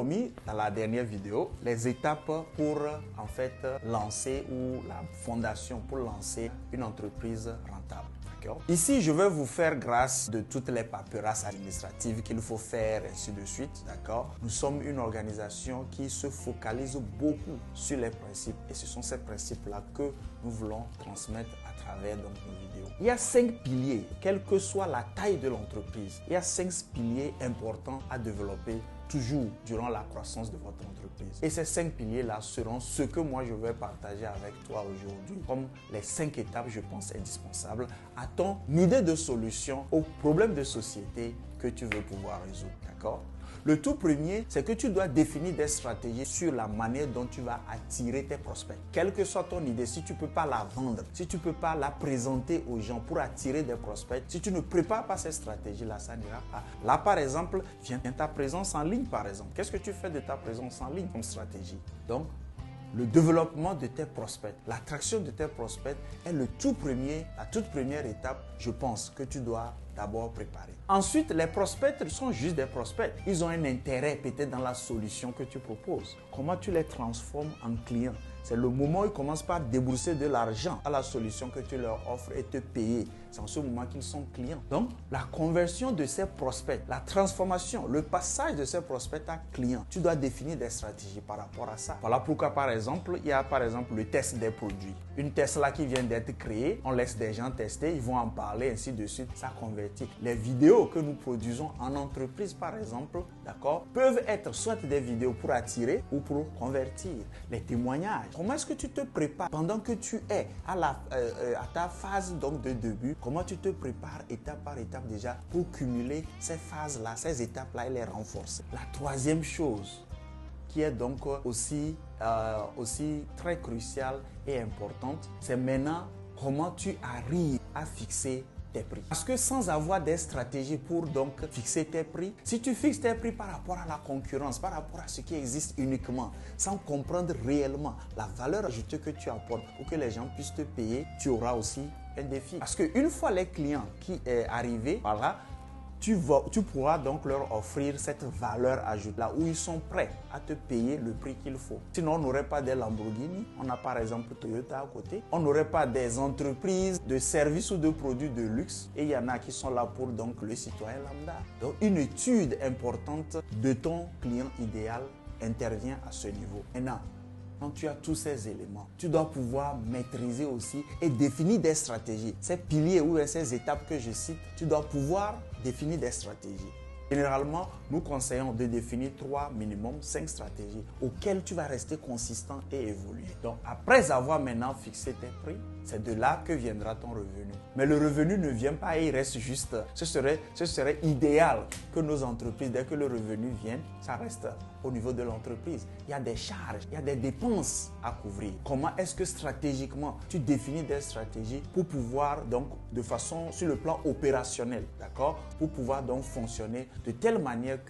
Mis dans la dernière vidéo les étapes pour en fait lancer ou la fondation pour lancer une entreprise rentable. Ici, je vais vous faire grâce de toutes les paperasses administratives qu'il faut faire, ainsi de suite. D'accord? Nous sommes une organisation qui se focalise beaucoup sur les principes et ce sont ces principes-là que nous voulons transmettre à travers donc, nos vidéos. Il y a 5 piliers, quelle que soit la taille de l'entreprise. Il y a 5 piliers importants à développer toujours durant la croissance de votre entreprise. Et ces 5 piliers-là seront ce que moi je vais partager avec toi aujourd'hui comme les 5 étapes, je pense, indispensables à ton idée de solution aux problèmes de société que tu veux pouvoir résoudre. D'accord? Le tout premier, c'est que tu dois définir des stratégies sur la manière dont tu vas attirer tes prospects. Quelle que soit ton idée, si tu ne peux pas la vendre, si tu ne peux pas la présenter aux gens pour attirer des prospects, si tu ne prépares pas ces stratégies-là, ça n'ira pas. Là, par exemple, vient ta présence en ligne, par exemple. Qu'est-ce que tu fais de ta présence en ligne comme stratégie? Donc, le développement de tes prospects, l'attraction de tes prospects est la toute première étape, je pense, que tu dois d'abord préparer. Ensuite, les prospects sont juste des prospects. Ils ont un intérêt peut-être dans la solution que tu proposes. Comment tu les transformes en clients? C'est le moment où ils commencent par débourser de l'argent à la solution que tu leur offres et te payer. C'est en ce moment qu'ils sont clients. Donc, la conversion de ces prospects, la transformation, le passage de ces prospects à clients, tu dois définir des stratégies par rapport à ça. Voilà pourquoi, par exemple, il y a par exemple le test des produits. Une Tesla qui vient d'être créée, on laisse des gens tester, ils vont en parler, ainsi de suite, ça convertit. Les vidéos que nous produisons en entreprise, par exemple, d'accord, peuvent être soit des vidéos pour attirer ou pour convertir. Les témoignages. Comment est-ce que tu te prépares pendant que tu es à ta phase donc de début? Comment tu te prépares étape par étape déjà pour cumuler ces phases-là, ces étapes-là et les renforcer? La troisième chose qui est donc aussi très cruciale et importante, c'est maintenant comment tu arrives à fixer tes prix. Parce que sans avoir des stratégies pour donc fixer tes prix, si tu fixes tes prix par rapport à la concurrence, par rapport à ce qui existe uniquement, sans comprendre réellement la valeur ajoutée que tu apportes pour que les gens puissent te payer, tu auras aussi un défi. Parce qu'une fois les clients qui est arrivé, voilà, tu pourras donc leur offrir cette valeur ajoutée là où ils sont prêts à te payer le prix qu'il faut. Sinon, on n'aurait pas des Lamborghini, on a par exemple Toyota à côté, on n'aurait pas des entreprises de services ou de produits de luxe et il y en a qui sont là pour donc le citoyen lambda. Donc, une étude importante de ton client idéal intervient à ce niveau. Maintenant, quand tu as tous ces éléments, tu dois pouvoir maîtriser aussi et définir des stratégies. Ces piliers ou ces étapes que je cite, tu dois pouvoir définir des stratégies. Généralement, nous conseillons de définir 3 minimum 5 stratégies auxquelles tu vas rester consistant et évoluer. Donc, après avoir maintenant fixé tes prix, c'est de là que viendra ton revenu. Mais le revenu ne vient pas et il reste juste. Ce serait idéal que nos entreprises, dès que le revenu vient, ça reste au niveau de l'entreprise. Il y a des charges, il y a des dépenses à couvrir. Comment est-ce que stratégiquement, tu définis des stratégies pour pouvoir donc, de façon sur le plan opérationnel, d'accord, pour pouvoir donc fonctionner de telle manière que